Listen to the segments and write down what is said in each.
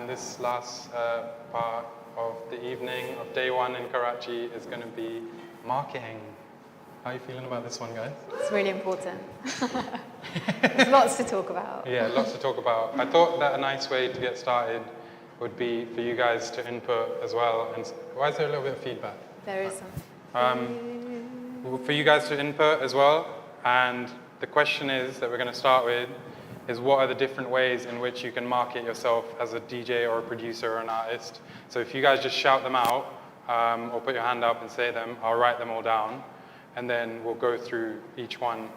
And this last part of the evening of day one in Karachi is going to be marketing. How are you feeling about this one, guys? It's really important. There's lots to talk about. Yeah, lots to talk about. I thought that a nice way to get started would be for you guys to input as well. And why is there a little bit of feedback? There is some. For you guys to input as well. And the question is that we're going to start with is what are the different ways in which you can market yourself as a DJ or a producer or an artist. So if you guys just shout them out or put your hand up and say them, I'll write them all down. And then we'll go through each one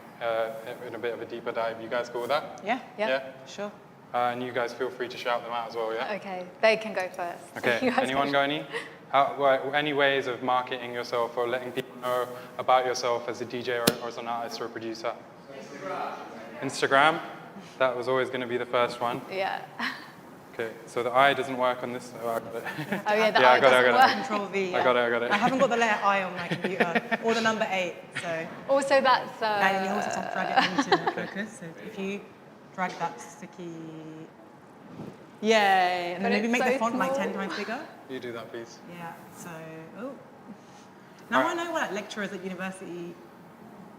in a bit of a deeper dive. You guys cool with that? Yeah. Sure. And you guys feel free to shout them out as well, yeah? Okay, they can go first. Okay, anyone got any? Any ways of marketing yourself or letting people know about yourself as a DJ or as an artist or a producer? Instagram? That was always going to be the first one. Yeah. Okay, so the I doesn't work on this. Oh, I got it. Oh yeah, the I doesn't work. Control V. I got it. I haven't got the letter I on my computer or the number 8. So. Also, that's. And you also have to drag it into focus. So if you drag that sticky. Yay! And then maybe make the font like 10 times bigger. You do that, please. Yeah. So. Oh. Now I know what lecturers at university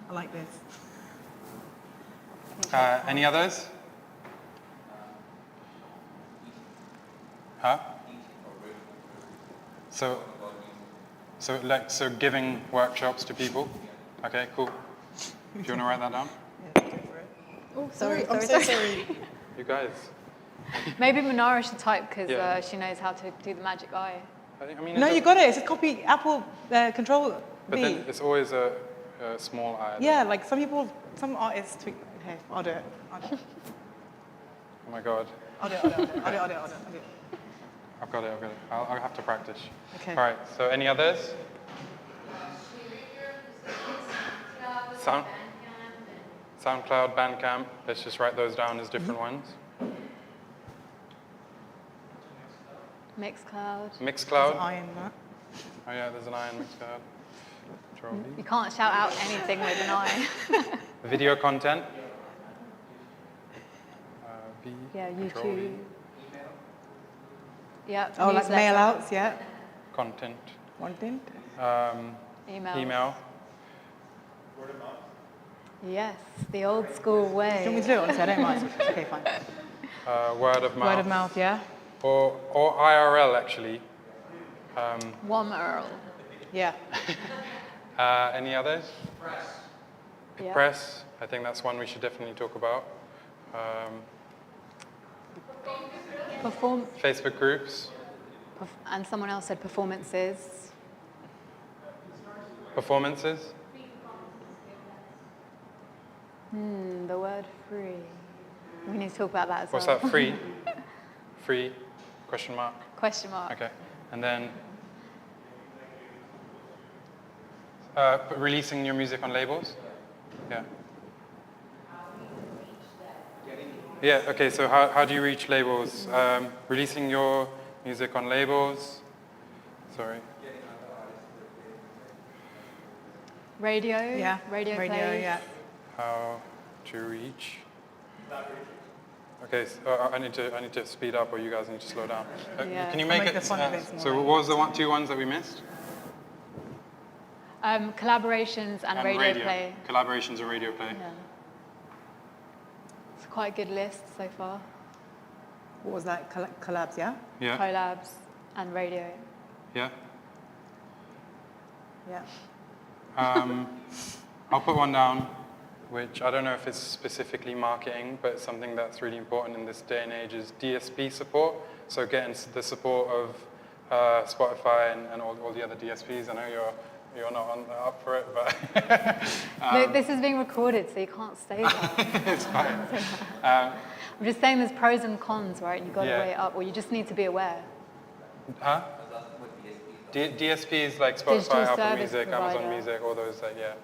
are like this. Any others? Huh? So giving workshops to people. Okay, cool. Do you want to write that down? Yeah, go for it. Oh, sorry. I'm so sorry. You guys. Maybe Manara should type because she knows how to do the magic eye. I mean, No, you got it. It's just copy Apple Control But V. then it's always a small I. Yeah, like some artists tweak. Okay, I'll do it. Oh my god. I'll do it. I've got it. I'll have to practice. Okay. All right, so any others? SoundCloud, Bandcamp. Let's just write those down as different ones. Mixcloud. There's Mixcloud. an I in that. Oh yeah, there's an I in Mixcloud. You can't shout out anything with an I. Video content. Yeah, YouTube. Yeah. Oh, like newsletter. mail outs, yeah. Content. Content. Email. Yes, the old school way. Do you want me to do it? Honestly, I don't mind. Okay, fine. Word of mouth. Word of mouth, yeah. Or IRL actually. One Earl. Yeah. Any others? Yeah. Press. I think that's one we should definitely talk about. Facebook groups. And someone else said performances. Performances. The word free. We need to talk about that as What's well. that? Free? Free? Question mark. Question mark. Okay. And then releasing your music on labels. Yeah. Yeah, okay, so how do you reach labels? Releasing your music on labels. Sorry. Radio. Yeah. Radio plays. yeah. How to reach. Okay, so I need to speed up, or you guys need to slow down. Yeah. Can you I'll make make it? the font a bit smaller. So what was the two ones that we missed? Collaborations and radio play. Collaborations and radio play. Yeah. It's quite a good list so far. What was that? Collabs, yeah? Yeah. Collabs and radio. Yeah. Yeah. I'll put one down, which I don't know if it's specifically marketing, but something that's really important in this day and age is DSP support. So getting the support of Spotify and all the other DSPs. I know you're not up for it, but Look, this is being recorded, so you can't say that. it's fine. I'm just saying there's pros and cons, right? You've got to Yeah. weigh it up, or you just need to be aware. Huh? DSPs like Digital Spotify, Apple service Music, Amazon provider. Music, all those, yeah.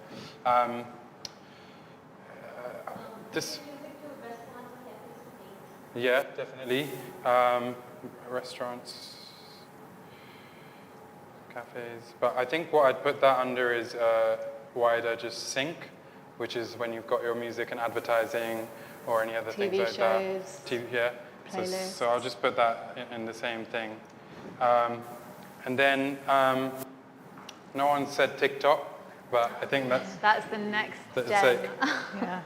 Yeah, definitely. Restaurants, cafes. But I think what I'd put that under is wider just sync, which is when you've got your music and advertising or any other TV things like shows. that. Yeah. Playlists. So I'll just put that in the same thing. And then no one said TikTok, but I think That's the next that's gen. like, Yeah.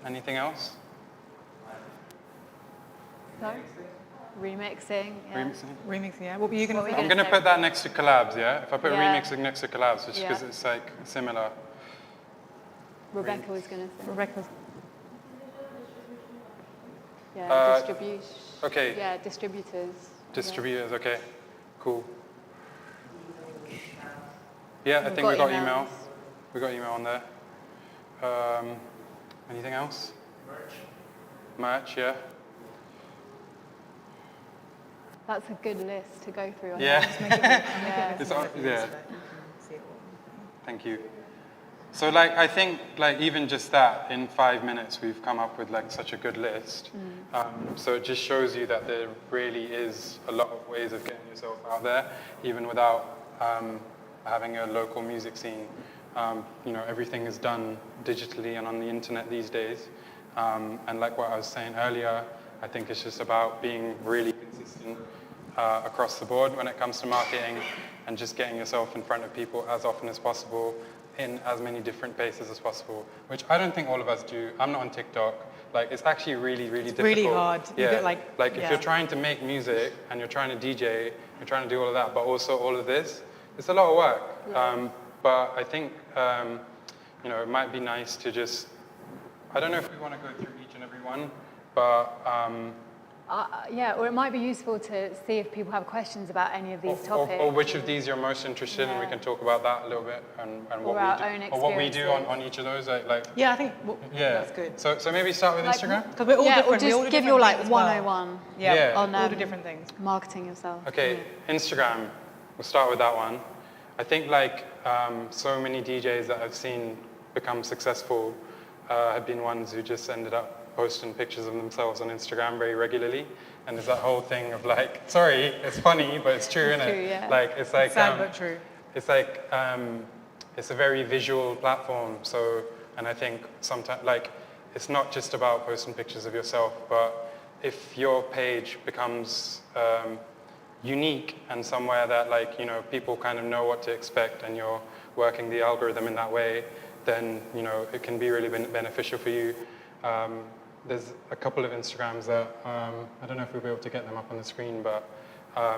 anything else? Sorry? Remixing. Yeah. Remixing? Remixing, yeah. What were you going What to were say? you I'm going to put that next to collabs, yeah? If I put Yeah. remixing next to collabs, just because Yeah. it's like similar. Rebecca was going to say. Rebecca's. Yeah, distribution. okay. Yeah, distributors. Distributors, okay. Cool. Yeah, I We've think we got got email. emails. We got email on there. Anything else? Merch, yeah. That's a good list to go through. I Yeah. think. Yeah. It's on, yeah. So that you can see it all. Thank you. So like I think like even just that in 5 minutes we've come up with like such a good list. So it just shows you that there really is a lot of ways of getting yourself out there, even without having a local music scene. You know, everything is done digitally and on the internet these days. And like what I was saying earlier, I think it's just about being really consistent across the board when it comes to marketing and just getting yourself in front of people as often as possible in as many different places as possible, which I don't think all of us do. I'm not on TikTok. Like, it's actually really, really difficult. Really hard. You Yeah. get Like, if yeah. you're trying to make music and you're trying to DJ, you're trying to do all of that, but also all of this, it's a lot of work. Yeah. But I think, you know, it might be nice to just, I don't know if we want to go through each and every one, but Yeah, or it might be useful to see if people have questions about any of these topics. or which of these you're most interested in. We Yeah. can talk about that a little bit and what Or our we do, own or what we do experiences. on each of those. Like Yeah, I think yeah, that's good. So maybe start with Like, Instagram. Because we're all Yeah, or different. we all just do give your different like things as well. 101 Yeah, Yeah. on all the different things. marketing yourself. Okay, Instagram. We'll start with that one. I think like so many DJs that I've seen become successful have been ones who just ended up posting pictures of themselves on Instagram very regularly. And there's that whole thing of like, sorry, it's funny, but it's true, It's isn't true, it? yeah. Like, it's like, Sad but true. it's like, it's a very visual platform. So, and I think sometimes, like, it's not just about posting pictures of yourself, but if your page becomes unique and somewhere that, like, you know, people kind of know what to expect and you're working the algorithm in that way, then, you know, it can be really beneficial for you. There's a couple of Instagrams that, I don't know if we'll be able to get them up on the screen, but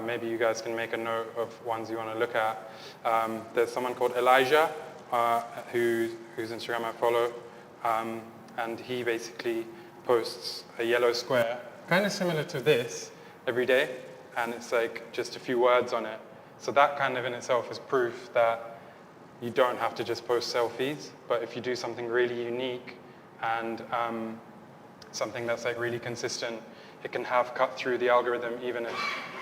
maybe you guys can make a note of ones you want to look at. There's someone called Elijah, whose Instagram I follow, and he basically posts a yellow square, kind of similar to this, every day, and it's like just a few words on it. So that kind of in itself is proof that you don't have to just post selfies, but if you do something really unique and something that's like really consistent, it can have cut through the algorithm even if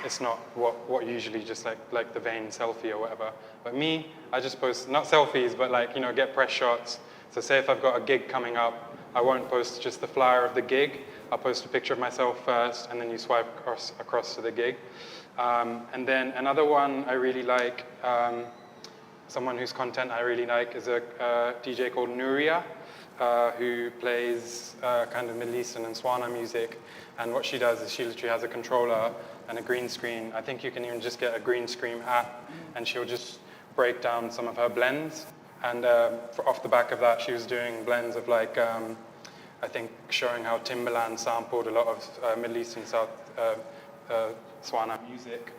it's not what usually just like the vain selfie or whatever. But me, I just post, not selfies, but like, you know, get press shots. So say if I've got a gig coming up, I won't post just the flyer of the gig. I'll post a picture of myself first, and then you swipe across to the gig. And then another one I really like, someone whose content I really like is a DJ called Nuria, who plays kind of Middle Eastern and Swana music. And what she does is she literally has a controller and a green screen. I think you can even just get a green screen app, and she'll just break down some of her blends. And off the back of that, she was doing blends of like, I think showing how Timbaland sampled a lot of Middle Eastern South Swana music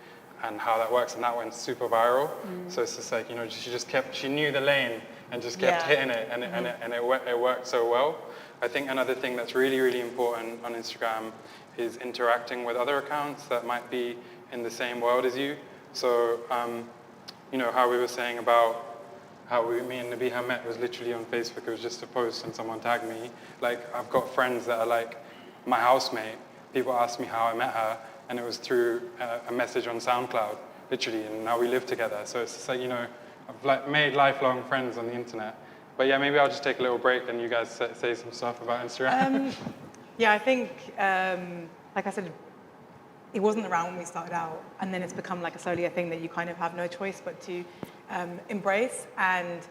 and how that works, and that went super viral. So it's just like, you know, she knew the lane and just kept hitting it, and it worked so well. I think another thing that's really, really important on Instagram is interacting with other accounts that might be in the same world as you. So, you know, how we were saying about how me and Nabihah met was literally on Facebook. It was just a post and someone tagged me. Like, I've got friends that are like my housemate. People ask me how I met her, and it was through a message on SoundCloud, literally, and now we live together. So it's just like, you know, I've like made lifelong friends on the internet. But yeah, maybe I'll just take a little break and you guys say some stuff about Instagram. Yeah, I think, like I said, it wasn't around when we started out, and then it's become like slowly a thing that you kind of have no choice but to embrace. And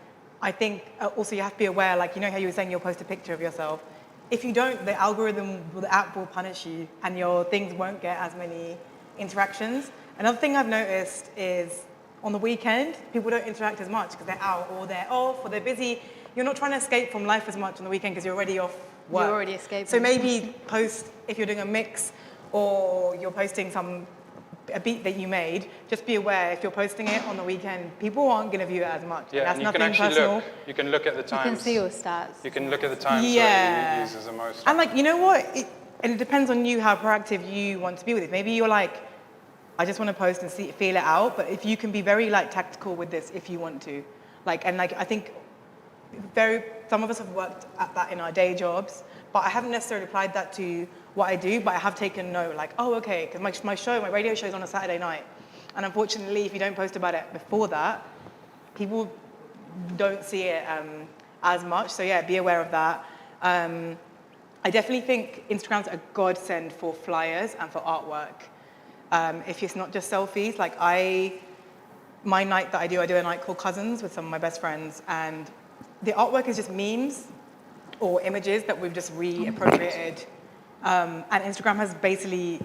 I think also you have to be aware, like, you know how you were saying you'll post a picture of yourself. If you don't, the algorithm, the app will punish you and your things won't get as many interactions. Another thing I've noticed is on the weekend, people don't interact as much because they're out or they're off or they're busy. You're not trying to escape from life as much on the weekend because you're already off work. You're already escaping. So maybe post, if you're doing a mix or you're posting a beat that you made, just be aware if you're posting it on the weekend, people aren't going to view it as much. Yeah, that's and you nothing can actually personal. look. You can look at the times. You can see your stats. You can look at the times Yeah. where you use the most. And like, you know what? And it depends on you how proactive you want to be with it. Maybe you're like, I just want to post and feel it out. But if you can be very like tactical with this, if you want to, like, and like I think some of us have worked at that in our day jobs, but I haven't necessarily applied that to what I do. But I have taken note, like, oh, okay, because my radio show is on a Saturday night, and unfortunately, if you don't post about it before that, people don't see it as much. So yeah, be aware of that. I definitely think Instagram's a godsend for flyers and for artwork. If it's not just selfies, like my night that I do a night called Cousins with some of my best friends, and the artwork is just memes or images that we've just reappropriated. And Instagram has basically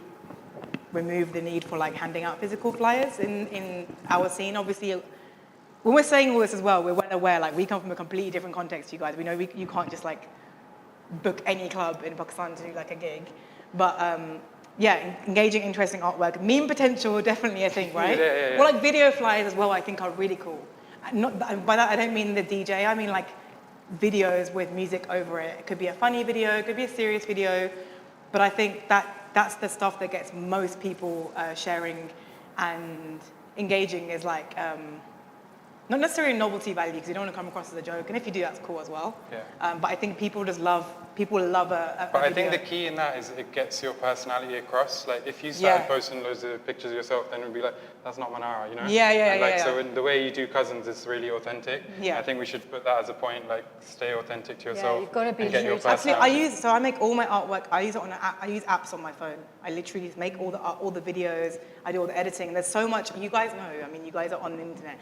removed the need for like handing out physical flyers in our scene. Obviously, when we're saying all this as well, we're well aware, like we come from a completely different context to you guys. We know you can't just like book any club in Pakistan to do like a gig. But yeah, engaging, interesting artwork. Meme potential, definitely, I think, right? Yeah. Or like video flyers as well, I think are really cool. By that, I don't mean the DJ, I mean like videos with music over it. It could be a funny video, it could be a serious video, but I think that's the stuff that gets most people sharing and engaging is like, not necessarily novelty value because you don't want to come across as a joke, and if you do, that's cool as well. Yeah. But I think people love a But I video. think the key in that is it gets your personality across. Like if you started posting loads of pictures of yourself, then it would be like, that's not Manara, you know? Yeah. So in the way you do Cousins is really authentic. Yeah. I think we should put that as a point, like stay authentic to yourself. you've got to be and get your true to yourself. personality. I make all my artwork, I use it on an app, I use apps on my phone. I literally just make all the videos, I do all the editing. There's so much, you guys know, I mean, you guys are on the internet.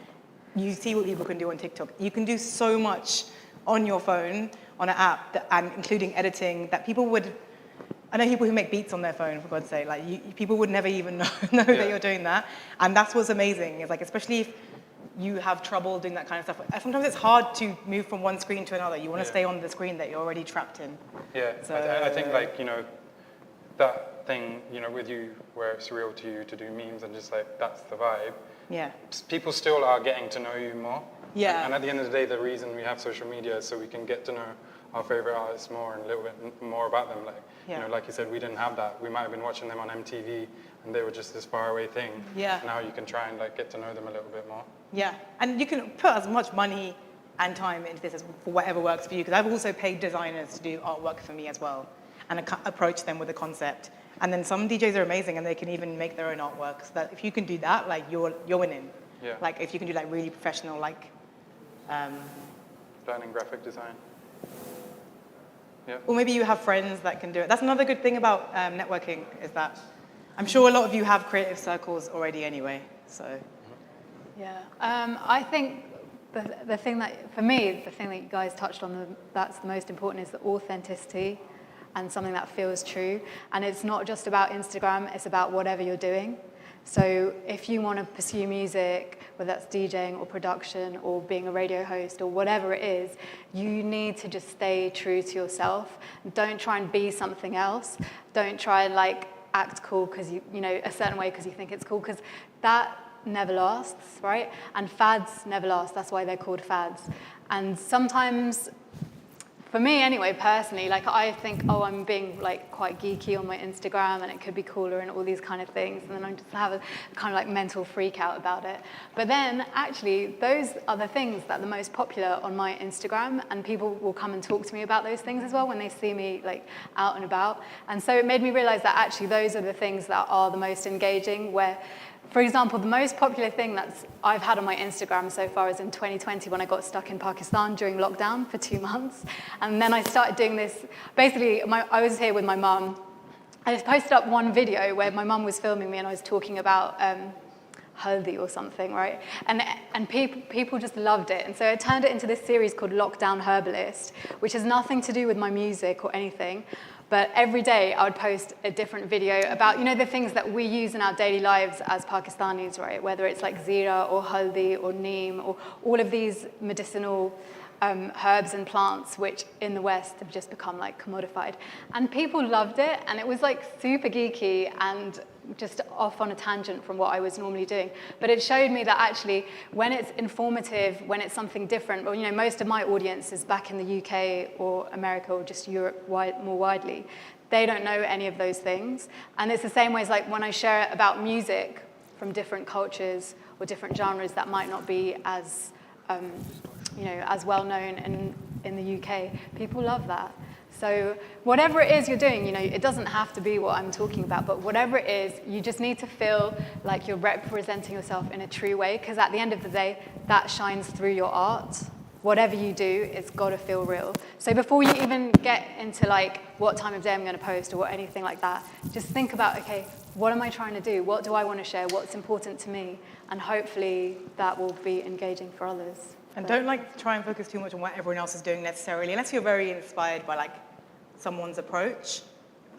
You see what people can do on TikTok. You can do so much on your phone, on an app, and including editing, that people would, I know people who make beats on their phone, for God's sake, like people would never even know that you're doing that. And that's what's amazing, is like, especially if you have trouble doing that kind of stuff. Sometimes it's hard to move from one screen to another. You want to stay on the screen that you're already trapped in. Yeah, So, I think like, you know, that thing, you know, with you, where it's real to you to do memes and just like, that's the vibe. Yeah. People still are getting to know you more. Yeah. And at the end of the day, the reason we have social media is so we can get to know our favorite artists more and a little bit more about them. Like, you know, like you said, we didn't have that. We might have been watching them on MTV and they were just this far away thing. Yeah. Now you can try and like get to know them a little bit more. Yeah, and you can put as much money and time into this as for whatever works for you, because I've also paid designers to do artwork for me as well and approach them with a concept. And then some DJs are amazing and they can even make their own artwork. So that if you can do that, like you're winning. Yeah. Like if you can do like really professional, like Learning graphic design. Yeah. or maybe you have friends that can do it. That's another good thing about networking, is that I'm sure a lot of you have creative circles already anyway. So Yeah, I think the thing that, for me, the thing that you guys touched on, that's the most important, is the authenticity and something that feels true. And it's not just about Instagram, it's about whatever you're doing. So if you want to pursue music, whether that's DJing or production or being a radio host or whatever it is, you need to just stay true to yourself. Don't try and be something else. Don't try and like act cool because you know, a certain way because you think it's cool, because that never lasts, right? And fads never last. That's why they're called fads. And sometimes, for me anyway, personally, like I think, oh, I'm being like quite geeky on my Instagram and it could be cooler and all these kind of things, and then I just have a kind of like mental freak out about it. But then actually those are the things that are the most popular on my Instagram, and people will come and talk to me about those things as well when they see me like out and about. And so it made me realize that actually those are the things that are the most engaging, where, for example, the most popular thing that I've had on my Instagram so far is in 2020 when I got stuck in Pakistan during lockdown for 2 months. And then I started doing this. Basically, I was here with my mum. I just posted up one video where my mum was filming me and I was talking about Haldi or something, right? And people just loved it. And so it turned it into this series called Lockdown Herbalist, which has nothing to do with my music or anything. But every day I would post a different video about, the things that we use in our daily lives as Pakistanis, right? Whether it's like zira or haldi or neem or all of these medicinal herbs and plants, which in the West have just become like commodified. And people loved it, and it was like super geeky and just off on a tangent from what I was normally doing. But it showed me that actually when it's informative, when it's something different, well, most of my audience is back in the UK or America or just Europe more widely. They don't know any of those things. And it's the same way as like when I share about music from different cultures or different genres that might not be as as well known in the UK. People love that. So whatever it is you're doing, it doesn't have to be what I'm talking about, but whatever it is, you just need to feel like you're representing yourself in a true way, because at the end of the day, that shines through your art. Whatever you do, it's got to feel real. So before you even get into like what time of day I'm going to post or anything like that, just think about, okay, what am I trying to do? What do I want to share? What's important to me? And hopefully that will be engaging for others. And don't try and focus too much on what everyone else is doing necessarily, unless you're very inspired by someone's approach.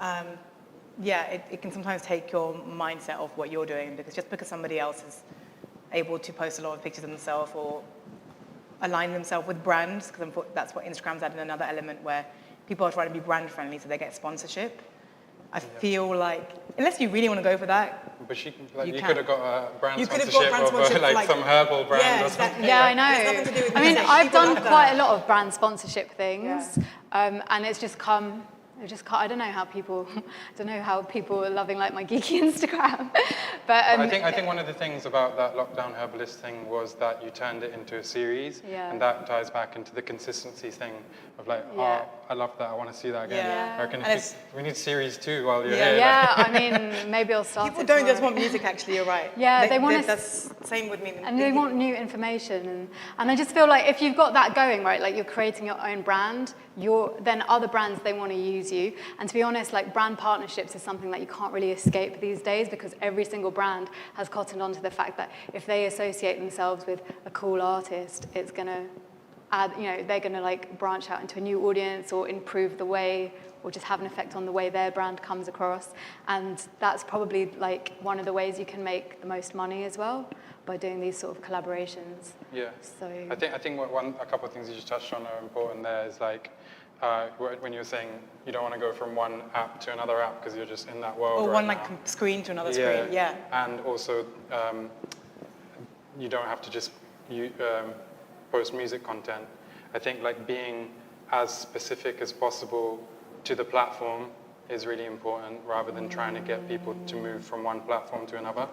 It can sometimes take your mindset off what you're doing, because just because somebody else is able to post a lot of pictures of themselves or align themselves with brands, because that's what Instagram's added another element where people are trying to be brand friendly, so they get sponsorship. I feel like, unless you really want to go for that, but you could have got a brand you sponsorship of some herbal brand or something. Yeah, I know. I mean, I've done quite a lot of brand sponsorship things, and it's just come. I don't know how people are loving my geeky Instagram, but I think one of the things about that Lockdown Herbalist thing was that you turned it into a series, and that ties back into the consistency thing of I love that, I want to see that again. Yeah. I reckon we need series 2 while you're here. Yeah, I mean, maybe I'll start. People don't just want music. Actually, you're right. Yeah, they want. That's same with me. And they want new information, and I just feel like if you've got that going, right, like you're creating your own brand, then other brands, they want to use you. And to be honest, brand partnerships is something that you can't really escape these days, because every single brand has cottoned on to the fact that if they associate themselves with a cool artist, it's going to add, they're going to branch out into a new audience or improve the way, or just have an effect on the way their brand comes across. And that's probably one of the ways you can make the most money as well, by doing these sort of collaborations. Yeah. So I think a couple of things you just touched on are important there is when you're saying you don't want to go from one app to another app because you're just in that world. Or right one now. screen to another screen. Yeah. And also, you don't have to just post music content. I think being as specific as possible to the platform is really important, rather than trying to get people to move from one platform to another.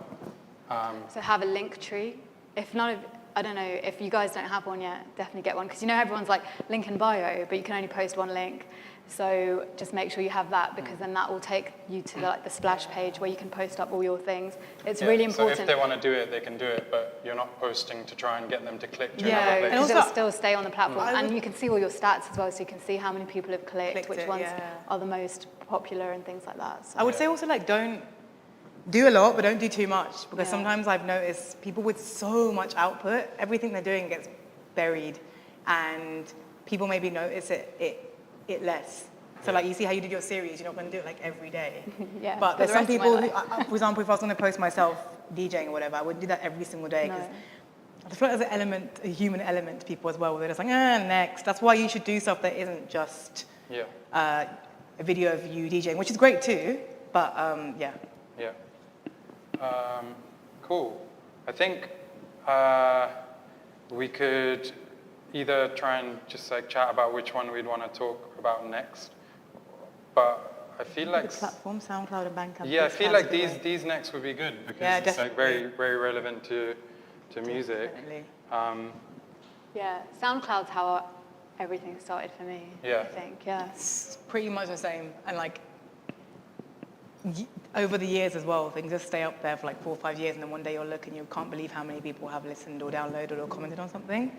So have a link tree. I don't know, if you guys don't have one yet, definitely get one, because everyone's link in bio, but you can only post one link. So just make sure you have that, because then that will take you to the splash page where you can post up all your things. It's really important. So if they want to do it, they can do it, but you're not posting to try and get them to click to another place. Because it'll still stay on the platform. And you can see all your stats as well, so you can see how many people have clicked which ones are the most popular and things like that. So. I would say also don't do a lot, but don't do too much, because sometimes I've noticed people with so much output, everything they're doing gets buried, and people maybe notice it less. So you see how you did your series, you're not going to do it every day. But there's some people who, for example, if I was going to post myself DJing or whatever, I wouldn't do that every single day, because I feel like there's a human element to people as well, where they're just next. That's why you should do stuff that isn't just a video of you DJing, which is great too, but Yeah. Cool. I think we could either try and just chat about which one we'd want to talk about next, but I feel the platform, SoundCloud and Bandcamp. Yeah, I feel these next would be good, because it's very, very relevant to music. Definitely. SoundCloud's how everything started for me. I think. It's pretty much the same, and over the years as well, things just stay up there for 4 or 5 years, and then one day you'll look and you can't believe how many people have listened or downloaded or commented on something.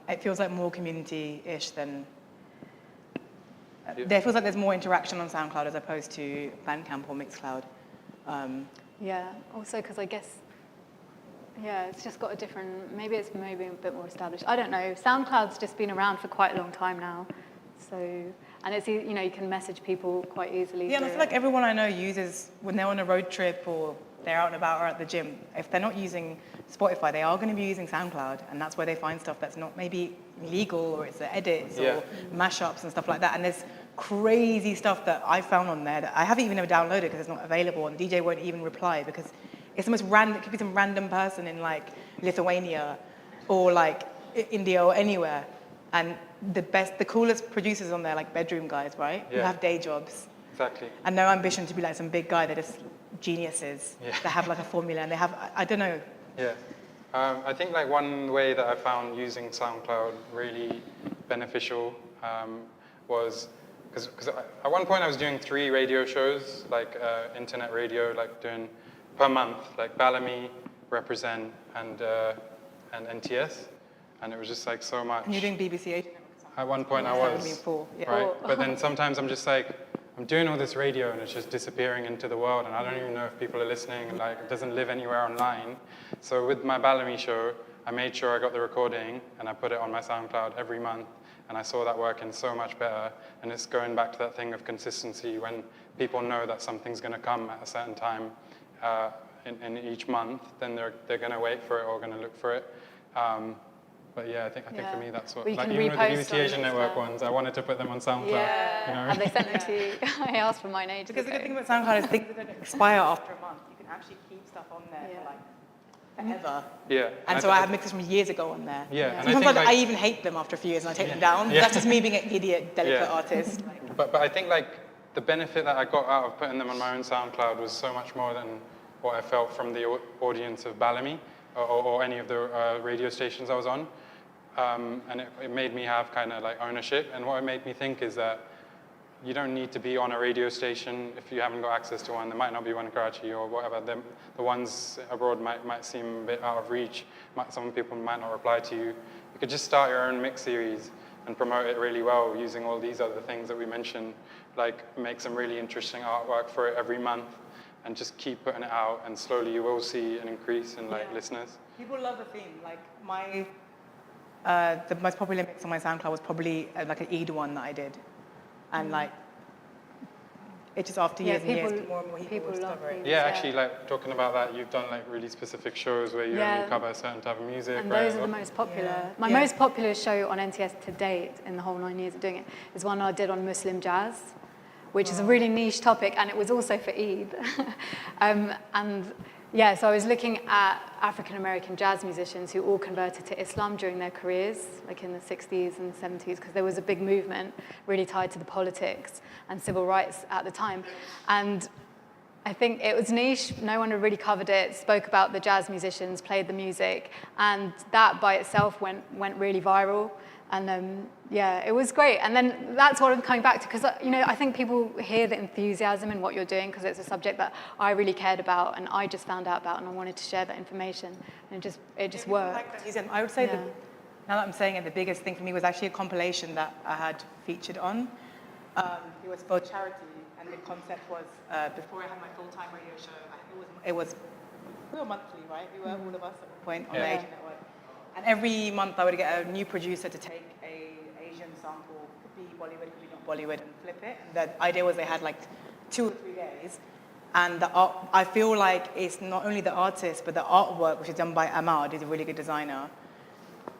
It feels like more community-ish than... There feels like there's more interaction on SoundCloud as opposed to Bandcamp or Mixcloud. Also because I guess Yeah, it's just got a different, maybe a bit more established. I don't know. SoundCloud's just been around for quite a long time now. So, and it's, you know, you can message people quite easily. Yeah, and I feel like everyone I know uses, when they're on a road trip or they're out and about or at the gym, if they're not using Spotify, they are going to be using SoundCloud, and that's where they find stuff that's not maybe legal, or it's the edits or mashups and stuff like that. And there's crazy stuff that I found on there that I haven't even ever downloaded because it's not available, and the DJ won't even reply because it's the most random. It could be some random person in like Lithuania or like India or anywhere, and the coolest producers on there, like bedroom guys, right? Who have day jobs. Exactly. And no ambition to be like some big guy. They're just geniuses. They have like a formula, and they have, I don't know. Yeah. I think like one way that I found using SoundCloud really beneficial was, because at one point I was doing 3 radio shows, like internet radio, like doing per month, like Bellamy, Represent, and NTS. And it was just like so much. And you're doing BBC 8? At one point I was, right? But then sometimes I'm just like, I'm doing all this radio and it's just disappearing into the world, and I don't even know if people are listening, and like it doesn't live anywhere online. So with my Bellamy show, I made sure I got the recording and I put it on my SoundCloud every month, and I saw that working so much better. And it's going back to that thing of consistency. When people know that something's going to come at a certain time in each month, then they're going to wait for it or going to look for it. But yeah, I think for me that's what, like even with the BBC Asian Network ones, I wanted to put them on SoundCloud. Yeah, you know? And they sent them to you. I asked for mine ages Because ago. the good thing about SoundCloud is things are going to expire after a month. You can actually keep stuff on there for like forever. Yeah. And so I have mixes from years ago on there. Yeah. And Sometimes I think, I even hate them after a few years and I take them down. That's just me being an idiot, delicate artist. But I think like the benefit that I got out of putting them on my own SoundCloud was so much more than what I felt from the audience of Bellamy or any of the radio stations I was on. And it made me have kind of like ownership. And what it made me think is that you don't need to be on a radio station if you haven't got access to one. There might not be one in Karachi or whatever. The ones abroad might seem a bit out of reach. Some people might not reply to you. You could just start your own mix series and promote it really well using all these other things that we mentioned, like make some really interesting artwork for it every month and just keep putting it out, and slowly you will see an increase in like listeners. People love the theme. Like the most popular mix on my SoundCloud was probably like an Eid one that I did. And like, it just after years and years, more and more people discover it. Yeah, actually, like talking about that, you've done like really specific shows where you only cover a certain type of music. And those are the most popular. My most popular show on NTS to date, in the whole 9 years of doing it, is one I did on Muslim jazz, which is a really niche topic, and it was also for Eid. So I was looking at African American jazz musicians who all converted to Islam during their careers, like in the 60s and 70s, because there was a big movement really tied to the politics and civil rights at the time. And I think it was niche, no one had really covered it, spoke about the jazz musicians, played the music, and that by itself went really viral. And it was great. And then that's what I'm coming back to, because I think people hear the enthusiasm in what you're doing because it's a subject that I really cared about and I just found out about, and I wanted to share that information. And it just worked. I would say that now that I'm saying it, the biggest thing for me was actually a compilation that I had featured on. It was for charity, and the concept was before I had my full-time radio show. We were monthly, right? We were all of us at one point on the Asian Network. And every month I would get a new producer to take a Asian sample, could be Bollywood, could be not Bollywood, and flip it. The idea was they had like 2 or 3 days. And the art, I feel like it's not only the artist, but the artwork, which is done by Ahmad, who's a really good designer.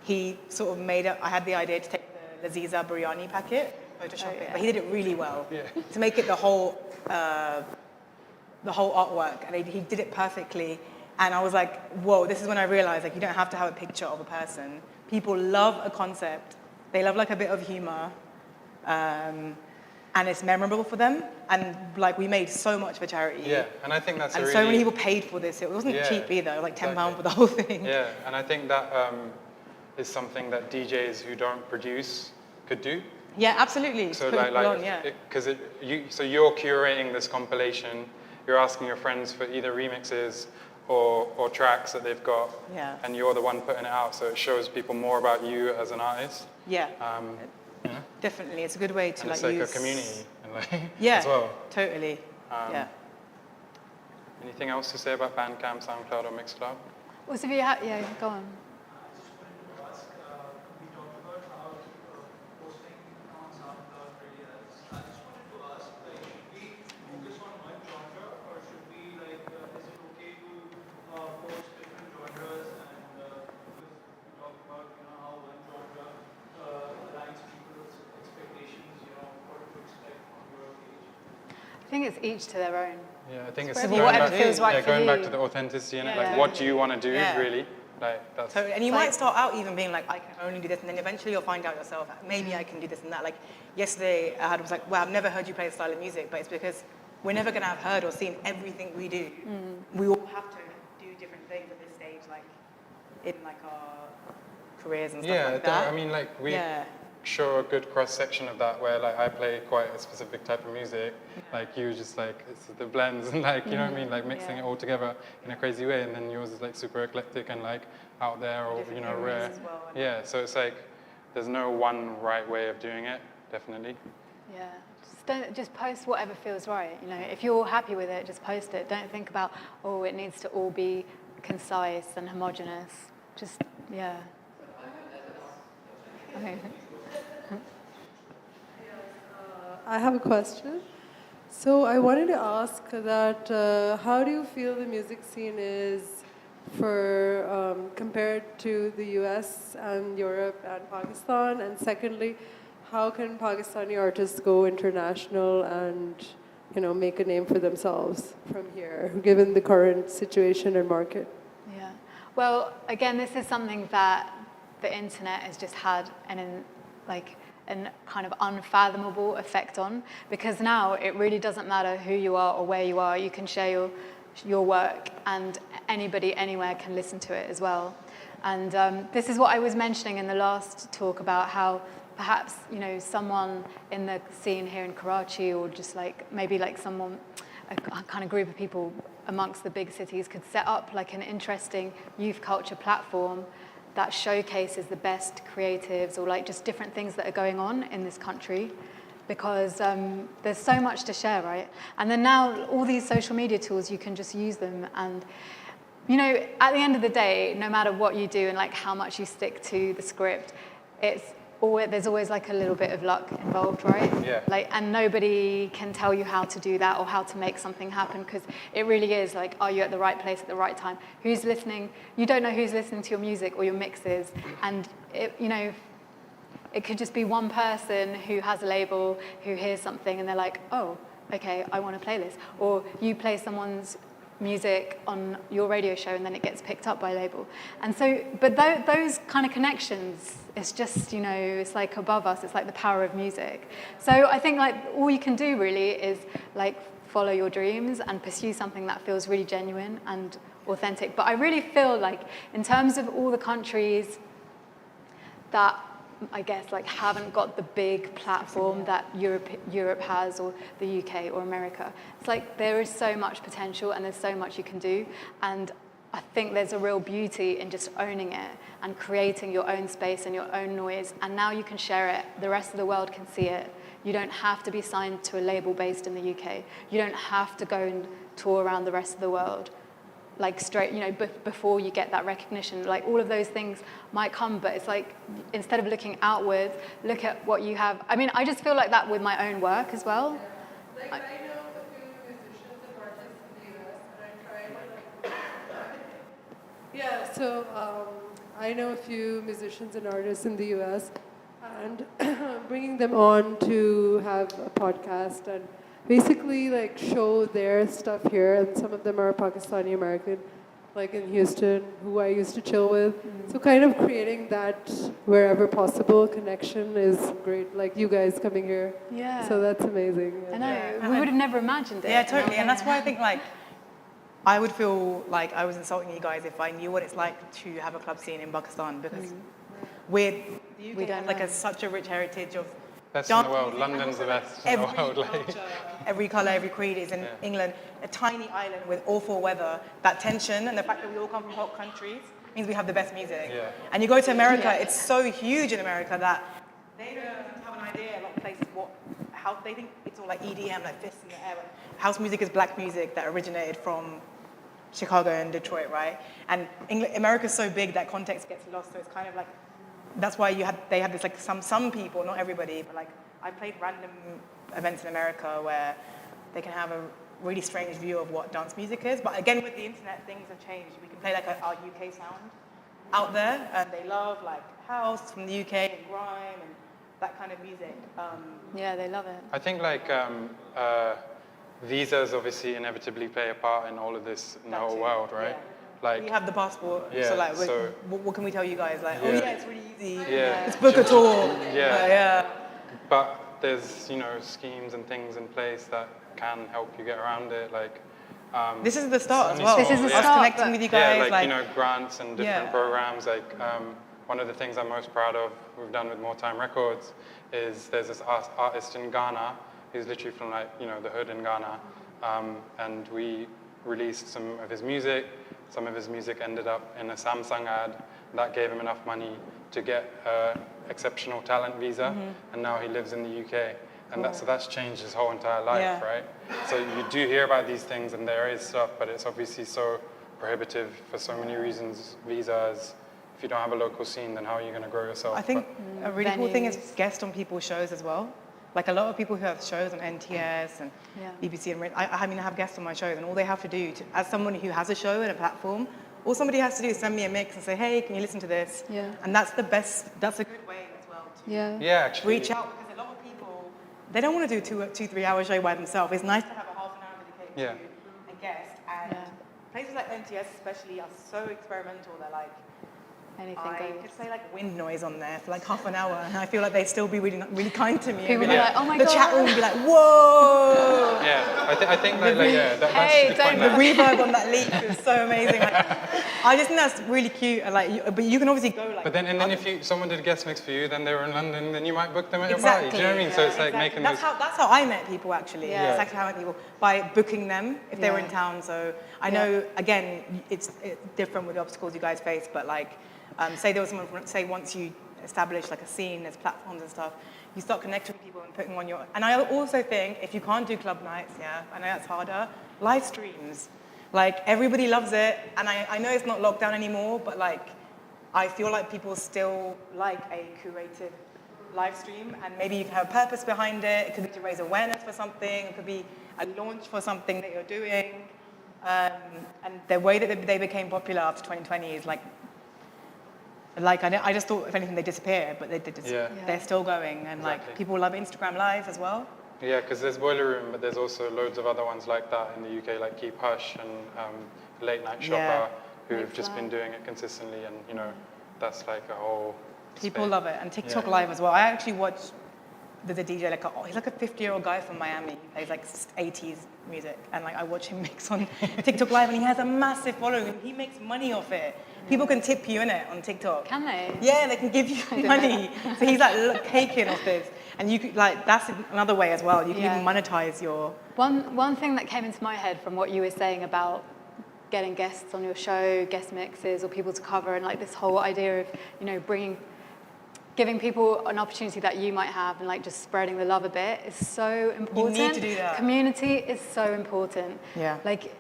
He sort of made it, I had the idea to take the Laziza biryani packet, Photoshop it, but he did it really well. To make it the whole artwork, and he did it perfectly. And I was like, whoa, this is when I realized, like, you don't have to have a picture of a person. People love a concept. They love, like, a bit of humor. And it's memorable for them. And, like, we made so much for charity. Yeah, and I think that's and so many people paid for this. It wasn't cheap either. It was like £10 for the whole thing. Yeah, and I think that is something that DJs who don't produce could do. Yeah, absolutely. So, so you're curating this compilation. You're asking your friends for either remixes or tracks that they've got, and you're the one putting it out, so it shows people more about you as an artist. Yeah, definitely. It's a good way to it's like a community, as well. Totally. Anything else to say about Bandcamp, SoundCloud, or Mixcloud? Also, if you yeah, go on. I think it's each to their own. Yeah, I think it's Whatever whatever feels right for going you. back to the authenticity and Yeah. what do you want to do Yeah. really? Like that's So, and you might start out even being like, I can only do this, and then eventually you'll find out yourself, maybe I can do this and that. Like yesterday, Ahad was like, well, I've never heard you play a style of music, but it's because we're never going to have heard or seen everything we do. We all have to do different things at this stage, like in like our careers and stuff like that. I mean, like we show a good cross section of that where like I play quite a specific type of music, like you just like it's the blends and like you know what I mean, like mixing it all together in a crazy way, and then yours is like super eclectic and like out there or Different you know areas rare. as well, and- Yeah, so it's like there's no one right way of doing it, definitely. Yeah. Just post whatever feels right. You know, if you're happy with it, just post it. Don't think about, oh, it needs to all be concise and homogenous. Just, yeah. Okay. I have a question. So I wanted to ask that how do you feel the music scene is for compared to the US and Europe and Pakistan? And secondly, how can Pakistani artists go international and make a name for themselves from here, given the current situation and market? Yeah. Well, again, this is something that the internet has just had an kind of unfathomable effect on, because now it really doesn't matter who you are or where you are. You can share your work and anybody anywhere can listen to it as well. And this is what I was mentioning in the last talk about how perhaps someone in the scene here in Karachi, or just like maybe like someone, a kind of group of people amongst the big cities, could set up like an interesting youth culture platform that showcases the best creatives, or like just different things that are going on in this country, because there's so much to share, right? And then now all these social media tools, you can just use them, and at the end of the day, no matter what you do and like how much you stick to the script, there's always like a little bit of luck involved, right? Yeah. Like, and nobody can tell you how to do that or how to make something happen, because it really is like, are you at the right place at the right time? Who's listening? You don't know who's listening to your music or your mixes, and it could just be one person who has a label who hears something and they're like, oh, okay, I want to play this. Or you play someone's music on your radio show and then it gets picked up by a label. And so, but those kind of connections, it's just, it's like above us. It's like the power of music. So I think like all you can do really is like follow your dreams and pursue something that feels really genuine and authentic. But I really feel like in terms of all the countries that I guess like haven't got the big platform that Europe has, or the UK or America, it's like there is so much potential and there's so much you can do, and I think there's a real beauty in just owning it and creating your own space and your own noise, and now you can share it. The rest of the world can see it. You don't have to be signed to a label based in the UK. You don't have to go and tour around the rest of the world like straight, before you get that recognition. Like all of those things might come, but it's like instead of looking outwards, look at what you have. I mean, I just feel like that with my own work as well. Like I know a few musicians and artists in the US, and I try to yeah. So I know a few musicians and artists in the US, and bringing them on to have a podcast and basically like show their stuff here, and some of them are Pakistani American, like in Houston, who I used to chill with. So kind of creating that wherever possible connection is great. Like you guys coming here. Yeah. So that's amazing. I know. We would have never imagined it. Yeah, totally. And that's why I think like I would feel like I was insulting you guys if I knew what it's like to have a club scene in Pakistan, because we don't have such a rich heritage of Best in the world. London's the best in the world. Like. Every colour, every creed is in England. A tiny island with awful weather. That tension and the fact that we all come from hot countries means we have the best music. Yeah. And you go to America, it's so huge in America that they don't even have an idea, a lot of places, how they think it's all like EDM, like fists in the air. House music is black music that originated from Chicago and Detroit, right? And America's so big that context gets lost, so it's kind of like, that's why they had this, like, some people, not everybody, but like, I played random events in America where they can have a really strange view of what dance music is. But again, with the internet, things have changed. We can play like our UK sound out there, and they love like house from the UK and grime and that kind of music. Yeah, they love it. I think like visas obviously inevitably play a part in all of this in the whole world, right? Yeah. Like we have the passport, yeah, so like, so, what can we tell you guys? Like, yeah. oh yeah, it's really easy. Yeah. Let's book a tour. Yeah. Yeah. But there's, you know, schemes and things in place that can help you get around it. Like This is the start as only well. This is the Us start, connecting but- with you guys. yeah, like you know, grants and different Yeah. programs. Like one of the things I'm most proud of we've done with More Time Records is there's this artist in Ghana who's literally from like, you know, the hood in Ghana, and we released some of his music. Some of his music ended up in a Samsung ad that gave him enough money to get an exceptional talent visa, and now he lives in the UK. And that's changed his whole entire life, Yeah. right? So you do hear about these things, and there is stuff, but it's obviously so prohibitive for so many reasons. Visas. If you don't have a local scene, then how are you going to grow yourself? I think a really cool thing is venues. guest on people's shows as well. Like a lot of people who have shows on NTS and Yeah. BBC and I mean, I have guests on my shows, and all they have to do, as someone who has a show and a platform, all somebody has to do is send me a mix and say, hey, can you listen to this? Yeah. And that's the best, that's a good way as well to yeah, actually. reach out, because a lot of people, they don't want to do two 3 hour show by themselves. It's nice to have a half an hour dedicated Yeah. to a guest. And Yeah. places like NTS especially are so experimental. They're like, Anything I goes. could say like wind noise on there for like half an hour, and I feel like they'd still be really kind to me. People and be like, oh my the God. chat room would be like, whoa! Yeah, I think like yeah, that Hey, that's the point. The don't- reverb on that leak is so amazing. Like, I just think that's really cute. And like, but you can obviously go like. But then if someone did a guest mix for you, then they were in London, then you might book them at your Exactly. party. Do you know what I mean? So it's like making that's those. that's how I met people actually. Yeah. That's actually how I met people, by booking them if they were in Yeah. town. So I know again it's different with the obstacles you guys face, but like say there was someone say once you establish like a scene, there's platforms and stuff, you start connecting with people and putting on your. And I also think if you can't do club nights, I know that's harder. Live streams, like everybody loves it, and I know it's not lockdown anymore, but like I feel like people still like a curated live stream, and maybe you can have a purpose behind it. It could be to raise awareness for something. It could be a launch for something that you're doing. And the way that they became popular after 2020 is like I just thought if anything they disappear, but they're still going, and Exactly. like people love Instagram Live as well. Yeah, because there's Boiler Room, but there's also loads of other ones like that in the UK, like Keep Hush and Late Night Shopper, who've just been doing it consistently, and you know, that's like a whole. People space. love it, and TikTok Live as well. I actually watched. There's a DJ he's like a 50-year-old guy from Miami. He plays like 80s music, and like I watch him mix on TikTok Live, and he has a massive following. And he makes money off it. People can tip you in it on TikTok. Can they? Yeah, they can give you money. So he's like caking off this, and you could like that's another way as well. You can even monetize your. One thing that came into my head from what you were saying about getting guests on your show, guest mixes, or people to cover, and like this whole idea of, you know, giving people an opportunity that you might have, and like just spreading the love a bit is so important. You need to do that. Community is so important. Yeah. Like,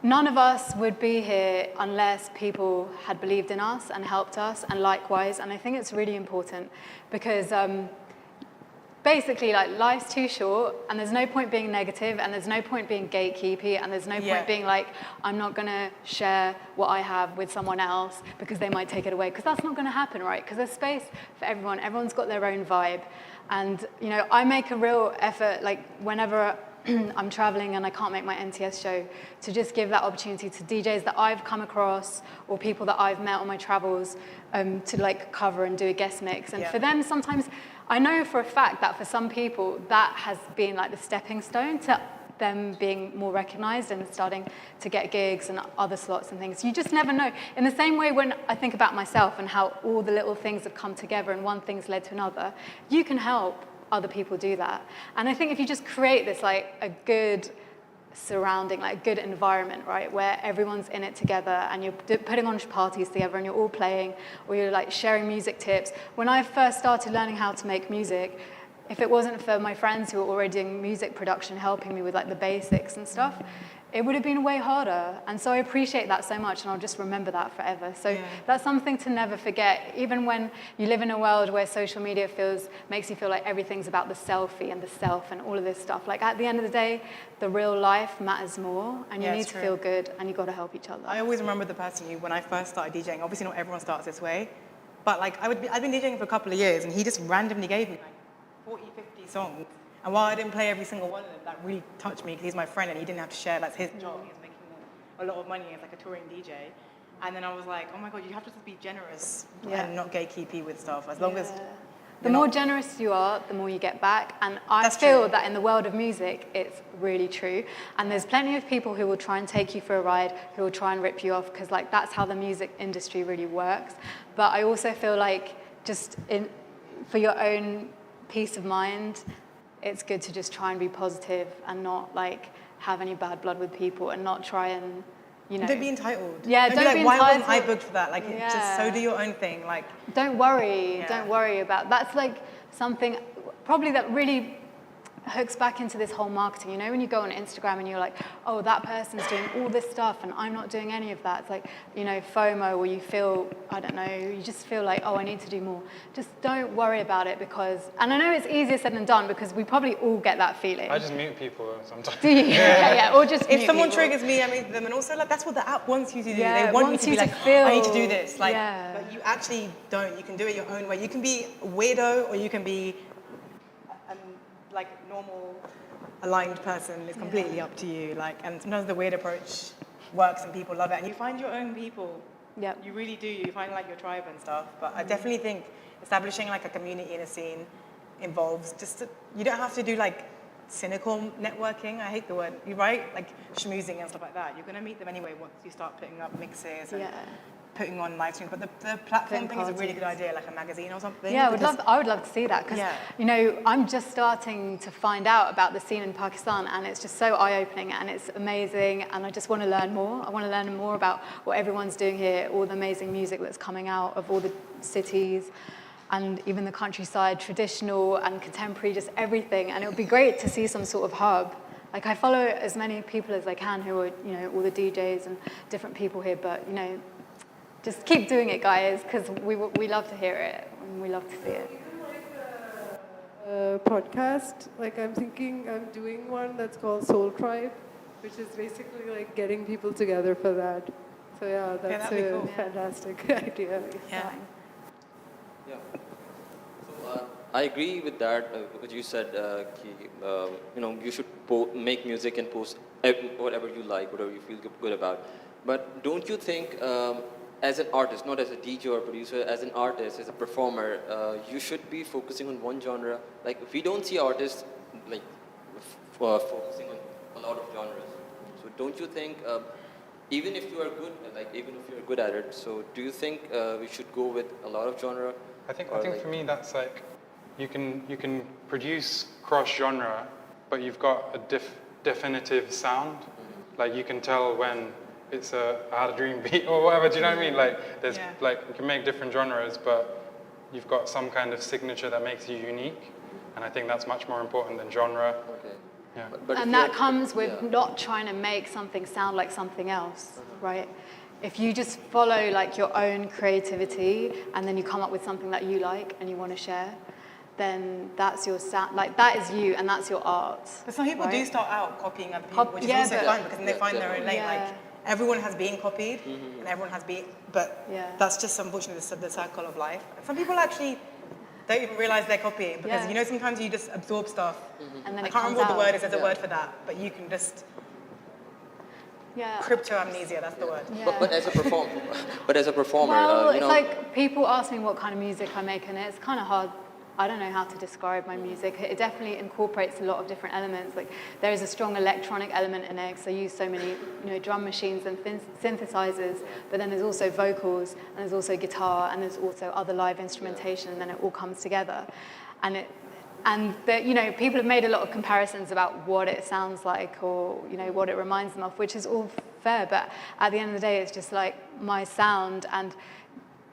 none of us would be here unless people had believed in us and helped us, and likewise. And I think it's really important because basically, like, life's too short, and there's no point being negative, and there's no point being gatekeepy, and there's no point being like, I'm not gonna share what I have with someone else because they might take it away, because that's not gonna happen, right? Because there's space for everyone. Everyone's got their own vibe. And, you know, I make a real effort, like, whenever I'm traveling and I can't make my NTS show, to just give that opportunity to DJs that I've come across or people that I've met on my travels, to like cover and do a guest mix. And for them, sometimes I know for a fact that for some people that has been like the stepping stone to them being more recognized and starting to get gigs and other slots and things. You just never know. In the same way, when I think about myself and how all the little things have come together and one thing's led to another, you can help other people do that. And I think if you just create this like a good surrounding, like a good environment, right, where everyone's in it together and you're putting on parties together and you're all playing, or you're like sharing music tips. When I first started learning how to make music, if it wasn't for my friends who were already doing music production, helping me with like the basics and stuff, it would have been way harder. And so I appreciate that so much, and I'll just remember that forever. So that's something to never forget, even when you live in a world where social media makes you feel like everything's about the selfie and the self and all of this stuff. Like at the end of the day, the real life matters more, and you need to feel good, and you got to help each other. I always remember the person who, when I first started DJing, obviously not everyone starts this way, but like I've been DJing for a couple of years, and he just randomly gave me like 40, 50 songs. And while I didn't play every single one of them, that really touched me because he's my friend and he didn't have to share. That's his job. He's making a lot of money as like a touring DJ. And then I was like, oh my God, you have to just be generous and not gatekeepy with stuff. As long as the more generous you are, the more you get back. And I feel that in the world of music, it's really true. And there's plenty of people who will try and take you for a ride, who will try and rip you off, because like that's how the music industry really works. But I also feel like for your own peace of mind, it's good to just try and be positive and not like have any bad blood with people and not try and, you know. Don't be entitled. Yeah, don't be be like, entitled. why wasn't I booked for that? Like, just so do your own thing. Like, don't worry about. That's like something probably that really hooks back into this whole marketing. You know, when you go on Instagram and you're like, oh, that person's doing all this stuff and I'm not doing any of that. It's like, you know, FOMO, where you feel, I don't know, you just feel like, oh, I need to do more. Just don't worry about it, because, and I know it's easier said than done because we probably all get that feeling. I just mute people sometimes. Do you? Yeah, or just if someone people. triggers me, I mute them. And also, like, that's what the app wants you to do. Yeah, they want you to be like, feel, I need to do this. Like, but you actually don't. You can do it your own way. You can be a weirdo or you can be like normal, aligned person. It's completely up to you. Like, and sometimes the weird approach works and people love it. And you find your own people. Yeah. You really do. You find like your tribe and stuff. But I definitely think establishing like a community in a scene involves you don't have to do like cynical networking. I hate the word. You're right. Like schmoozing and stuff like that. You're gonna meet them anyway once you start putting up mixes and putting on live streams. But the platform thing is a really good idea, like a magazine or something. Yeah, I would love to see that, because you know, I'm just starting to find out about the scene in Pakistan, and it's just so eye-opening and it's amazing, and I just want to learn more. I want to learn more about what everyone's doing here, all the amazing music that's coming out of all the cities and even the countryside, traditional and contemporary, just everything. And it would be great to see some sort of hub. Like, I follow as many people as I can who are, you know, all the DJs and different people here, but, you know, just keep doing it, guys, because we love to hear it and we love to see it. Even like a podcast, like I'm doing one that's called Soul Tribe, which is basically like getting people together for that. So yeah, that's a cool. Fantastic idea. Yeah. Yeah. So I agree with that. What you said, you know, you should make music and post whatever you like, whatever you feel good about. But don't you think, as an artist, not as a DJ or producer, as an artist, as a performer, you should be focusing on one genre? Like, we don't see artists like focusing on a lot of genres. So don't you think, even if you are good at it, so do you think we should go with a lot of genre? I think for me that's like, you can produce cross-genre, but you've got a definitive sound. Like, you can tell when it's a Ahadadream beat or whatever. Do you know what I mean? Like, there's like, you can make different genres, but you've got some kind of signature that makes you unique. And I think that's much more important than genre. Okay. Yeah. But and that comes with not trying to make something sound like something else, right? If you just follow like your own creativity and then you come up with something that you like and you want to share, then that's your sound. Like, that is you and that's your art. But some people do start out copying other people, which is also fun because then they find their own lane. Like, everyone has been copied and everyone has been, but that's just unfortunately the circle of life. And some people actually don't even realize they're copying because, you know, sometimes you just absorb stuff. And then I can't remember what the word is. There's a word for that, but you can just crypto amnesia. That's the word. Yeah. But as a performer, well, you know, it's like people ask me what kind of music I make, and it's kind of hard. I don't know how to describe my music. It definitely incorporates a lot of different elements. Like, there is a strong electronic element in it, because I use so many, you know, drum machines and synthesizers, but then there's also vocals, and there's also guitar, and there's also other live instrumentation, and then it all comes together. And you know, people have made a lot of comparisons about what it sounds like, or, you know, what it reminds them of, which is all fair, but at the end of the day, it's just like my sound, and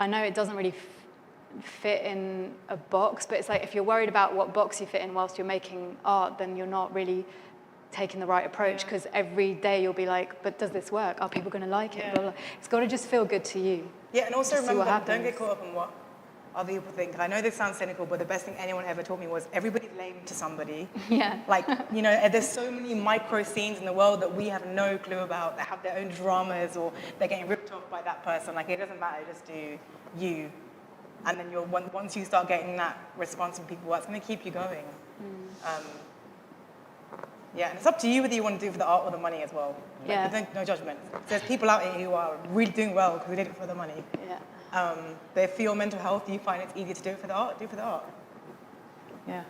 I know it doesn't really fit in a box, but it's like if you're worried about what box you fit in whilst you're making art, then you're not really taking the right approach, because every day you'll be like, but does this work? Are people going to like it? Yeah. Blah, blah. It's got to just feel good to you. Yeah, and also Just see what remember, don't get happens. caught up in what other people think. I know this sounds cynical, but the best thing anyone ever taught me was everybody's lame to somebody. Yeah. Like, you know, there's so many micro scenes in the world that we have no clue about, that have their own dramas, or they're getting ripped off by that person. Like, it doesn't matter, just do you. And then once you start getting that response from people, that's going to keep you going. Yeah, and it's up to you whether you want to do it for the art or the money as well. Like, Yeah. no judgment. There's people out here who are really doing well because they did it for the money. Yeah. But for your mental health, you find it's easier to do it for the art, do it for the art. Yeah.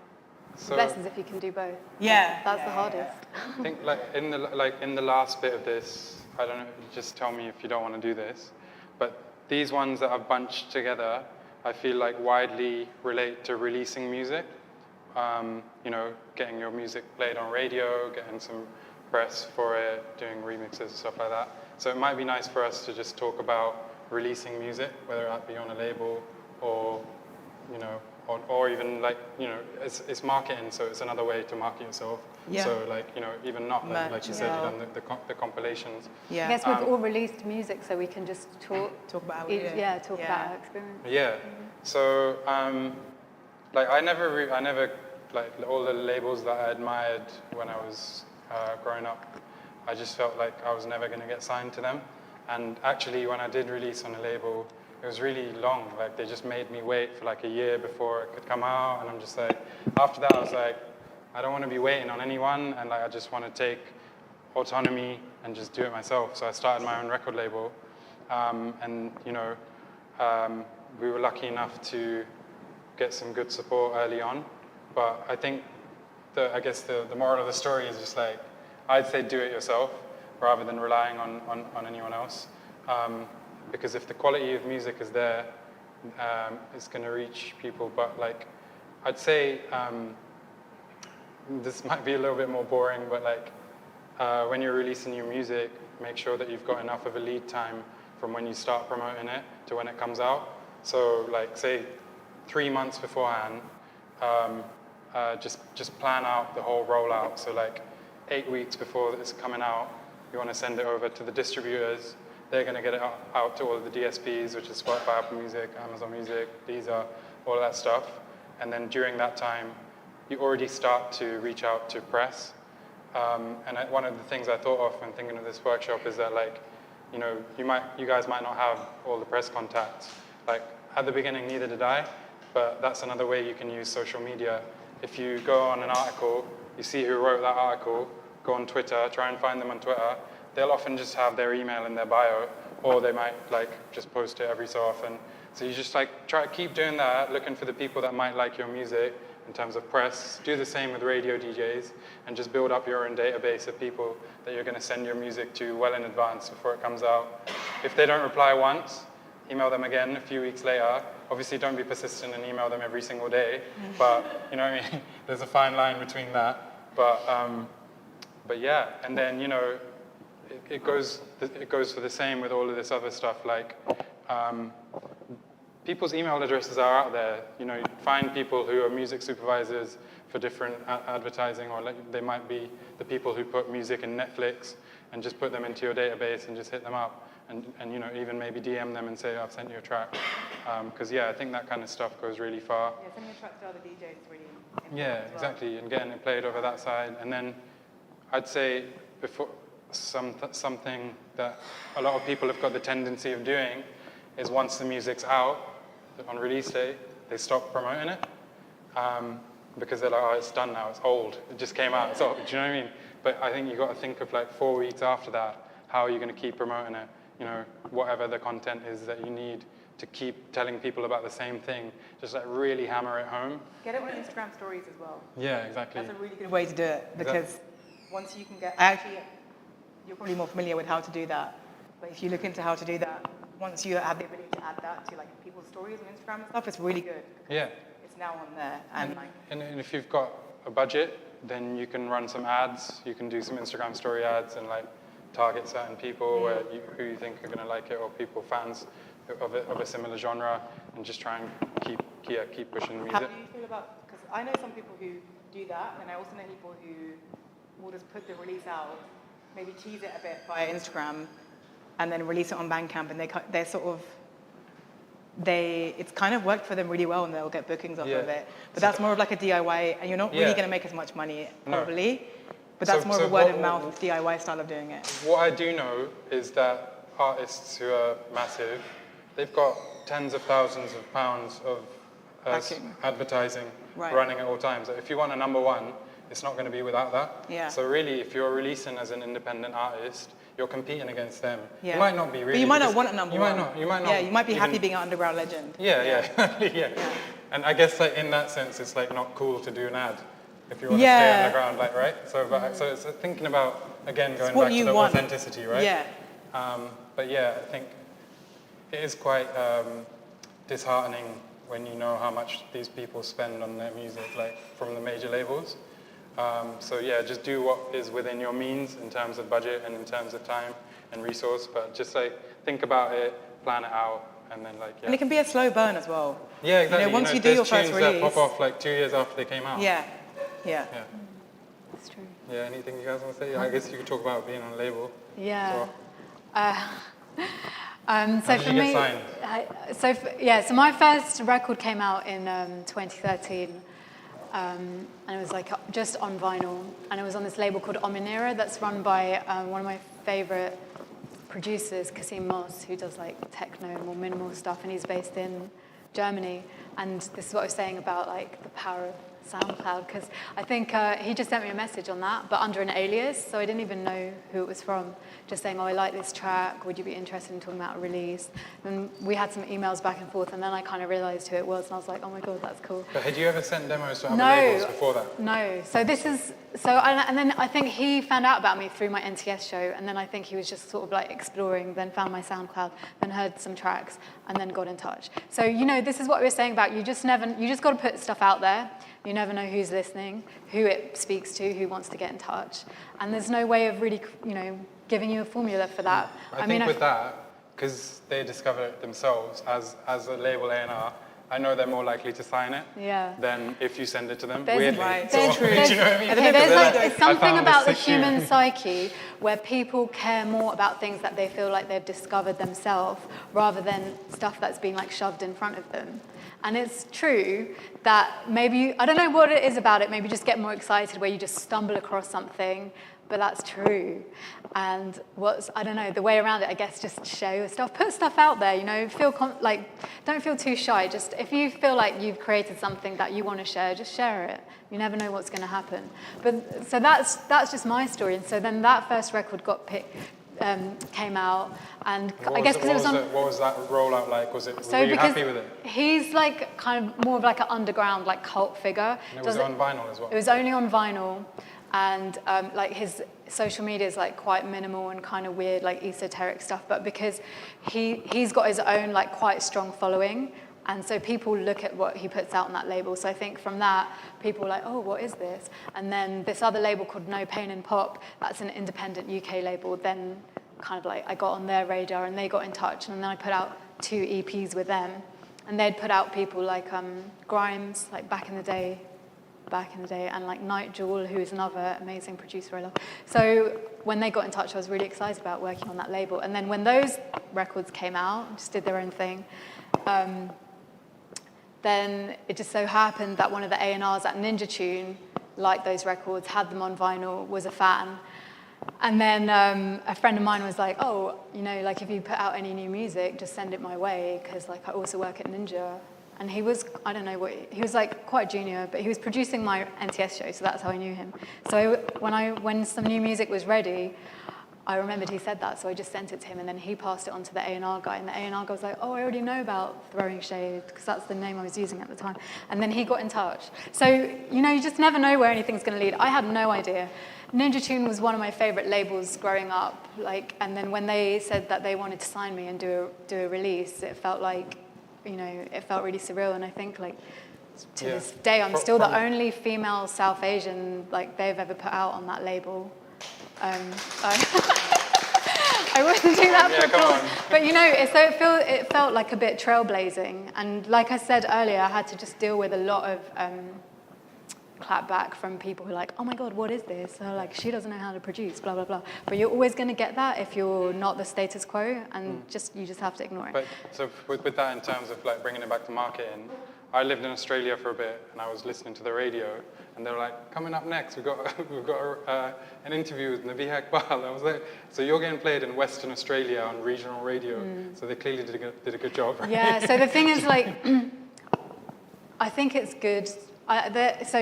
So Best is if you can do both. Yeah. That's the hardest. I think in the last bit of this, I don't know, just tell me if you don't want to do this, but these ones that I've bunched together, I feel like widely relate to releasing music. You know, getting your music played on radio, getting some press for it, doing remixes and stuff like that. So it might be nice for us to just talk about releasing music, whether that be on a label or, you know, or even like, you know, it's marketing, so it's another way to market yourself. Yeah. So like, you know, even not like, Merch you as said, well. you've done the compilations. Yeah. I guess we've all released music, so we can just talk. Talk about how we do it. Yeah, talk Yeah. about our experience. Yeah. So, like, I never, like, all the labels that I admired when I was growing up, I just felt like I was never going to get signed to them. And actually, when I did release on a label, it was really long. Like, they just made me wait for like a year before it could come out. And I'm just like, after that, I was like, I don't want to be waiting on anyone. And like, I just want to take autonomy and just do it myself. So I started my own record label. And, you know, we were lucky enough to get some good support early on. But I think, I guess the moral of the story is just like, I'd say do it yourself rather than relying on anyone else. Because if the quality of music is there, it's going to reach people. But like, I'd say, this might be a little bit more boring, but like, when you're releasing your music, make sure that you've got enough of a lead time from when you start promoting it to when it comes out. So like, say 3 months beforehand, just plan out the whole rollout. So like 8 weeks before it's coming out, you want to send it over to the distributors. They're going to get it out to all of the DSPs, which is Spotify, Apple Music, Amazon Music, Deezer, all of that stuff. And then during that time, you already start to reach out to press. And one of the things I thought of when thinking of this workshop is that, like, you know, you guys might not have all the press contacts. Like, at the beginning, neither did I, but that's another way you can use social media. If you go on an article, you see who wrote that article, go on Twitter, try and find them on Twitter. They'll often just have their email in their bio, or they might like just post it every so often. So you just like try to keep doing that, looking for the people that might like your music in terms of press. Do the same with radio DJs, and just build up your own database of people that you're going to send your music to well in advance before it comes out. If they don't reply once, email them again a few weeks later. Obviously, don't be persistent and email them every single day, but you know what I mean? There's a fine line between that. But yeah, and then, you know, it goes for the same with all of this other stuff. Like, people's email addresses are out there. You know, find people who are music supervisors for different advertising, or like they might be the people who put music in Netflix, and just put them into your database and just hit them up. And you know, even maybe DM them and say, I've sent you a track. Because yeah, I think that kind of stuff goes really far. Yeah, sending your tracks to other DJs is really important Yeah, as well. exactly, and getting it played over that side. And then I'd say before something that a lot of people have got the tendency of doing is once the music's out on release day, they stop promoting it because they're like, oh, it's done now, it's old, it just came out, it's old. Do you know what I mean? But I think you've got to think of like 4 weeks after that, how are you going to keep promoting it? You know, whatever the content is that you need to keep telling people about the same thing, just like really hammer it home. Get it on Instagram stories as well. Yeah, exactly. That's a really good way to do it, because once you can get, you're probably more familiar with how to do that, but if you look into how to do that, once you have the ability to add that to like people's stories on Instagram and stuff, it's really good. Yeah. It's now on there, and like. And if you've got a budget, then you can run some ads. You can do some Instagram story ads and like target certain people who you think are going to like it, or fans of a similar genre, and just try and keep pushing How music. do you feel about, because I know some people who do that, and I also know people who will just put the release out, maybe tease it a bit via Instagram, and then release it on Bandcamp, and they're sort of, it's kind of worked for them really well, and they'll get bookings off of it. But that's more of like a DIY, and you're not really going to make as much money, probably. But that's more of a word of mouth DIY style of doing it. What I do know is that artists who are massive, they've got tens of thousands of pounds of advertising running at all times. If you want a number one, it's not going to be without that. Yeah. So really, if you're releasing as an independent artist, you're competing against them. Yeah. You might not be really. But you might not want a number one. You might not. Yeah, you might be happy being an underground legend. Yeah. And I guess like in that sense, it's like not cool to do an ad if you want to stay underground, like right. So it's thinking about again going back to the authenticity, right? Yeah. But yeah, I think it is quite disheartening when you know how much these people spend on their music, like from the major labels. So yeah, just do what is within your means in terms of budget and in terms of time and resource, but just like think about it, plan it out, and then like And it can be a slow burn as well. Yeah, exactly. You know, once you do your first release, that pop off like 2 years after they came out. Yeah. That's true. Yeah. Anything you guys want to say? I guess you could talk about being on a label. Yeah. As well. So How did for you me, get signed? so my first record came out in 2013, and it was like just on vinyl, and it was on this label called Manara that's run by one of my favorite producers, Kasim Moss, who does like techno and more minimal stuff, and he's based in Germany. And this is what I was saying about like the power of SoundCloud, because I think he just sent me a message on that, but under an alias, so I didn't even know who it was from, just saying, oh, I like this track, would you be interested in talking about a release? And we had some emails back and forth, and then I kind of realized who it was, and I was like, oh my God, that's cool. But had you ever sent demos to other labels before that? No. So this is, and then I think he found out about me through my NTS show, and then I think he was just sort of like exploring, then found my SoundCloud, then heard some tracks, and then got in touch. So, you know, this is what we were saying about you just got to put stuff out there. You never know who's listening, who it speaks to, who wants to get in touch. And there's no way of really, you know, giving you a formula for that. I think with that, because they discover it themselves as a label A&R, I know they're more likely to sign it than if you send it to them. Weirdly. Right. So, True. do you know what I mean? There's like, it's something about the this issue. human psyche where people care more about things that they feel like they've discovered themselves rather than stuff that's being like shoved in front of them. And it's true that maybe, I don't know what it is about it, maybe just get more excited where you just stumble across something, but that's true. And I don't know, the way around it, I guess, just share your stuff, put stuff out there, you know, don't feel too shy. Just, if you feel like you've created something that you want to share, just share it. You never know what's going to happen. But, so that's just my story. And so then that first record got picked, came out, and I guess because it was on. What was that rollout like? Were you happy with it? He's like kind of more of like an underground like cult figure. And it was on vinyl as well. It was only on vinyl, and like his social media is like quite minimal and kind of weird, like esoteric stuff. But because he's got his own like quite strong following. And so people look at what he puts out on that label. So I think from that, people were like, oh, what is this? And then this other label called No Pain in Pop, that's an independent UK label, then kind of like I got on their radar and they got in touch. And then I put out 2 EPs with them. And they'd put out people like Grimes, like back in the day, and like Night Jewel, who is another amazing producer I love. So when they got in touch, I was really excited about working on that label. And then when those records came out, just did their own thing, then it just so happened that one of the A&Rs at Ninja Tune liked those records, had them on vinyl, was a fan. And then a friend of mine was like, oh, you know, like if you put out any new music, just send it my way, because like I also work at Ninja. And he was, I don't know what, he was like quite junior, but he was producing my NTS show, so that's how I knew him. So when some new music was ready, I remembered he said that, so I just sent it to him, and then he passed it on to the A&R guy, and the A&R guy was like, oh, I already know about Throwing Shade, because that's the name I was using at the time. And then he got in touch. So, you know, you just never know where anything's going to lead. I had no idea. Ninja Tune was one of my favorite labels growing up, like, and then when they said that they wanted to sign me and do a release, it felt like, you know, it felt really surreal, and I think, like, to this day, I'm still the only female South Asian, like, they've ever put out on that label. I I wasn't doing that for come applause. on. But you know, it felt like a bit trailblazing. And like I said earlier, I had to just deal with a lot of clap back from people who are like, oh my God, what is this? So like, she doesn't know how to produce, blah, blah, blah. But you're always going to get that if you're not the status quo, and you just have to ignore it. But so with that, in terms of like bringing it back to marketing, I lived in Australia for a bit, and I was listening to the radio, and they were like, coming up next, we've got an interview with Nabihah Iqbal. I was like, so you're getting played in Western Australia on regional radio, so they clearly did a good job, right? Yeah, so the thing is, like, I think it's good. There's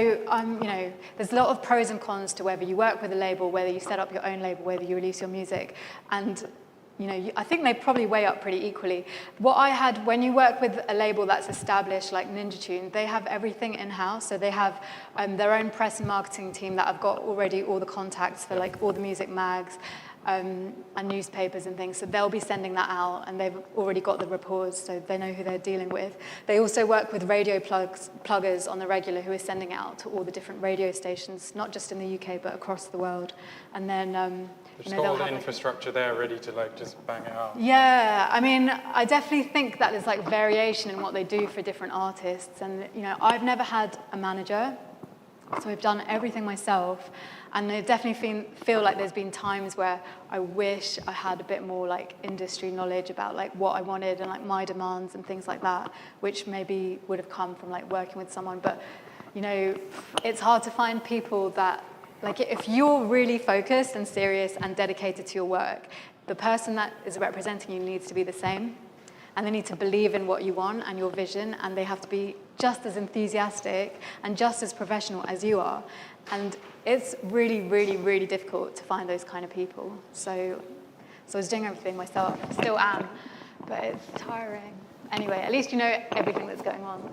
a lot of pros and cons to whether you work with a label, whether you set up your own label, whether you release your music, and I think they probably weigh up pretty equally. What I had, when you work with a label that's established, like Ninja Tune, they have everything in-house. So they have their own press and marketing team that have got already all the contacts for like all the music mags and newspapers and things. So they'll be sending that out, and they've already got the rapport, so they know who they're dealing with. They also work with radio pluggers on the regular who are sending out to all the different radio stations, not just in the UK, but across the world. And then There's got all the infrastructure there ready to like just bang it out. Yeah, I mean, I definitely think that there's like variation in what they do for different artists. And, I've never had a manager, so I've done everything myself. And I definitely feel like there's been times where I wish I had a bit more like industry knowledge about like what I wanted and like my demands and things like that, which maybe would have come from like working with someone. But, it's hard to find people that, like, if you're really focused and serious and dedicated to your work, the person that is representing you needs to be the same. And they need to believe in what you want and your vision, and they have to be just as enthusiastic and just as professional as you are. And it's really, really, really difficult to find those kind of people. So I was doing everything myself, still am, but it's tiring. Anyway, at least you know everything that's going on.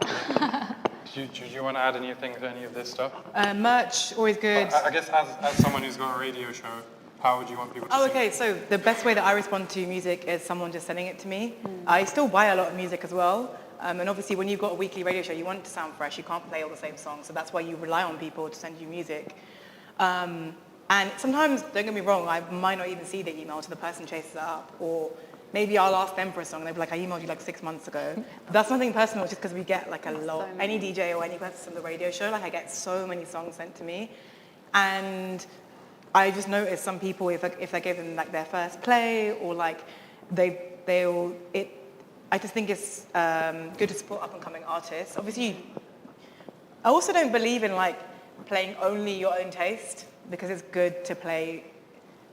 Do you want to add anything to any of this stuff? Merch, always good. I guess as someone who's got a radio show, how would you want people to see it? Okay, so the best way that I respond to music is someone just sending it to me. I still buy a lot of music as well. And obviously when you've got a weekly radio show, you want it to sound fresh. You can't play all the same songs. So that's why you rely on people to send you music. And sometimes, don't get me wrong, I might not even see the email until the person chases it up. Or maybe I'll ask them for a song and they'll be like, I emailed you like 6 months ago. But that's nothing personal, it's just because we get like a lot. Any DJ or any person on the radio show, like I get so many songs sent to me. And I just noticed some people, if I gave them like their first play or like I just think it's good to support up and coming artists. Obviously, I also don't believe in like playing only your own taste, because it's good to play.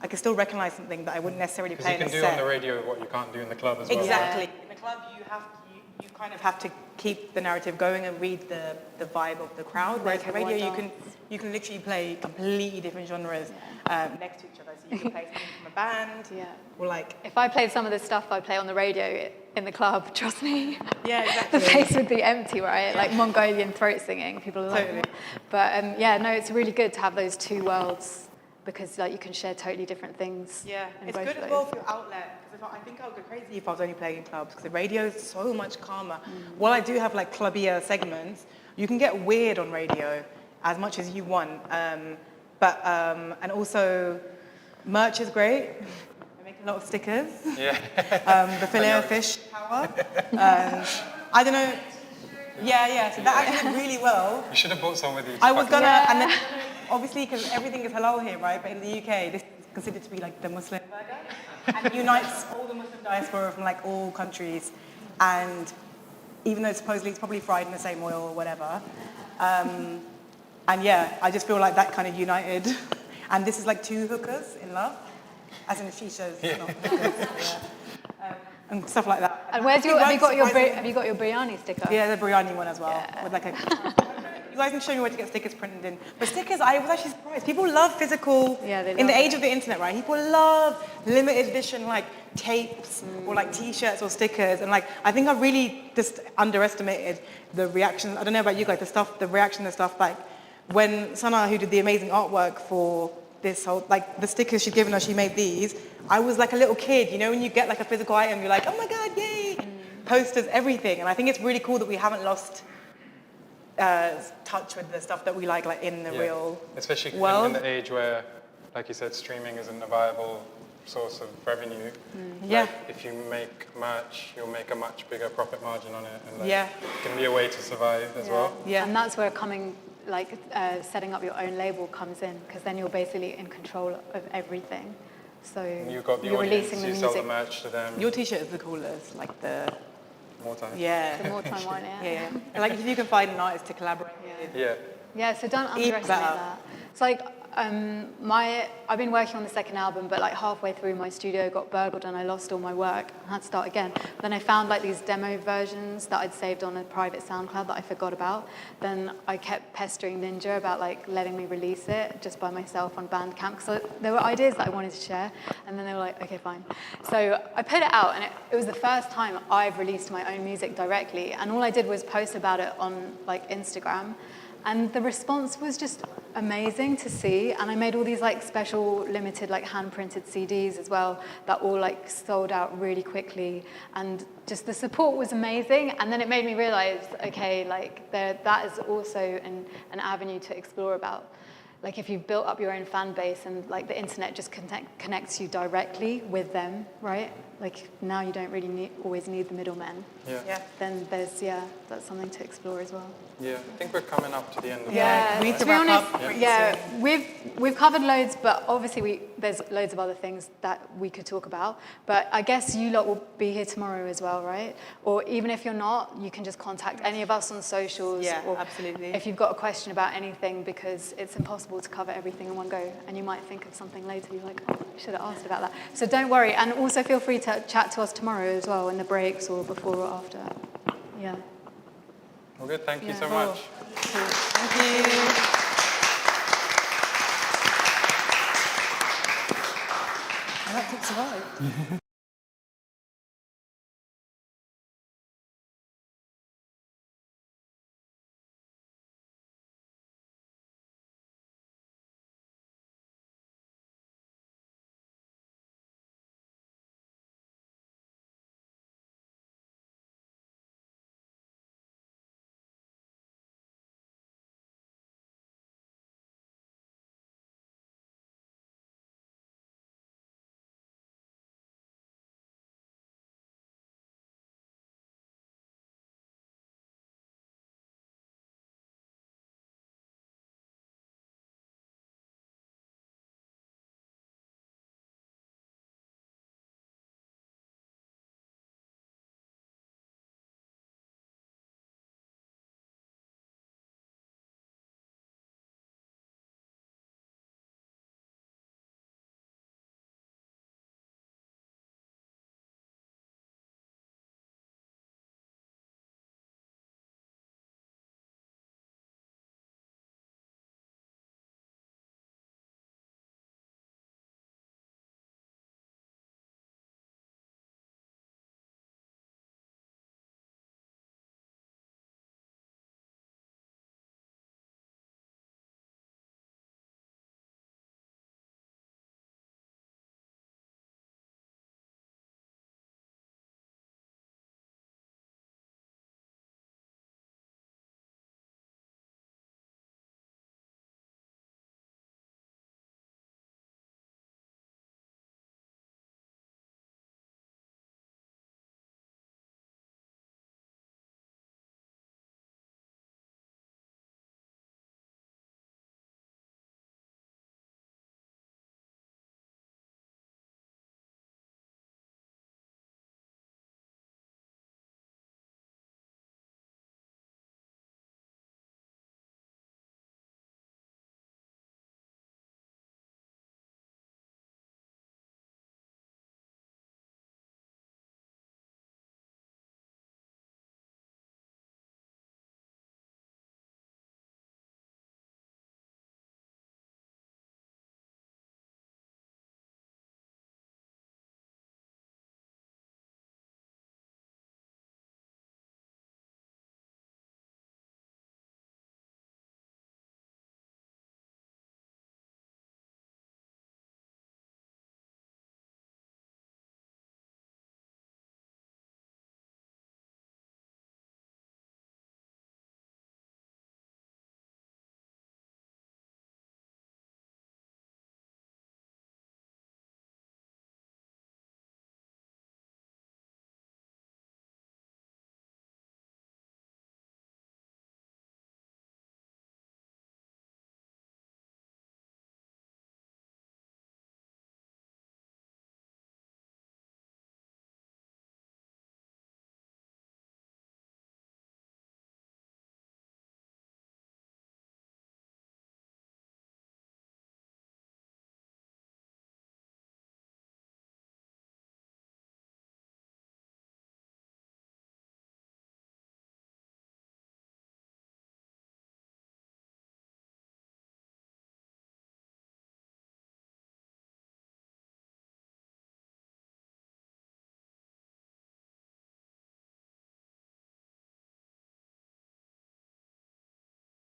I can still recognize something that I wouldn't necessarily play in a set. Because you can do on the radio what you can't do in the club as well. Exactly. In the club, you kind of have to keep the narrative going and read the vibe of the crowd. Whereas on radio, you can literally play completely different genres next to each other. So you can play something from a band, or like. If I played some of the stuff I play on the radio in the club, trust me, exactly. the place would be empty, right? Like Mongolian throat singing, people are like, Totally. But it's really good to have those two worlds, because like you can share totally different things. Yeah, in it's both good of as those. well for your outlet. Because I think I would go crazy if I was only playing in clubs, because the radio is so much calmer. While I do have like clubbier segments, you can get weird on radio as much as you want. And also, merch is great. I make a lot of stickers. Yeah. The filet of fish power. I don't know. Yeah. So that actually did really well. You should have bought some with you. I was gonna, and then obviously because everything is halal here, right? But in the UK, this is considered to be like the Muslim burger, and unites all the Muslim diaspora from like all countries. And even though supposedly it's probably fried in the same oil or whatever, I just feel like that kind of united. And this is like two hookers in love, as in shishas, not hookers. And stuff like that. And have you got your biryani sticker? Yeah, the biryani one as well. With like a. You guys can show me where to get stickers printed in. But stickers, I was actually surprised. People love physical. Yeah, they love in the age of the internet, right? People love limited edition like tapes or like T-shirts or stickers. And like, I think I really just underestimated the reaction. I don't know about you guys, the reaction to stuff like when Sana, who did the amazing artwork for this whole, like the stickers she'd given us, she made these. I was like a little kid, when you get like a physical item, you're like, oh my God, yay! Posters, everything. And I think it's really cool that we haven't lost touch with the stuff that we like in the real Especially world. in the age where, like you said, streaming isn't a viable source of revenue. Yeah. Like, if you make merch, you'll make a much bigger profit margin on it, and like, Yeah. it can be a way to survive as well. Yeah. And that's where setting up your own label comes in, because then you're basically in control of everything. So You've got the you're audience, releasing the you music. sell the merch to them. Your t-shirt is the coolest, like the, More time. yeah. The more time one, yeah. Yeah. And like if you can find an artist to collaborate with. Yeah. Yeah, so don't underestimate better. that. It's like I've been working on the second album, but like halfway through my studio got burgled and I lost all my work. I had to start again. Then I found like these demo versions that I'd saved on a private SoundCloud that I forgot about. Then I kept pestering Ninja about like letting me release it just by myself on Bandcamp, because there were ideas that I wanted to share, and then they were like, okay, fine. So I put it out, and it was the first time I've released my own music directly, and all I did was post about it on like Instagram. And the response was just amazing to see. And I made all these like special limited like hand printed CDs as well that all like sold out really quickly. And just the support was amazing. And then it made me realize, okay, like that is also an avenue to explore about. Like if you've built up your own fan base and like the internet just connects you directly with them, right? Like now you don't really always need the middlemen. Yeah. Then that's something to explore as well. Yeah. I think we're coming up to the end of Yeah, we need to to be wrap honest, up. yeah, we've covered loads, but obviously there's loads of other things that we could talk about. But I guess you lot will be here tomorrow as well, right? Or even if you're not, you can just contact any of us on socials. Yeah, or absolutely. If you've got a question about anything, because it's impossible to cover everything in one go, and you might think of something later. You're like, oh, I should have asked about that. So don't worry, and also feel free to chat to us tomorrow as well in the breaks or before or after. Yeah. Well, good. Thank you Yeah. so much. Thank you. And that took survive.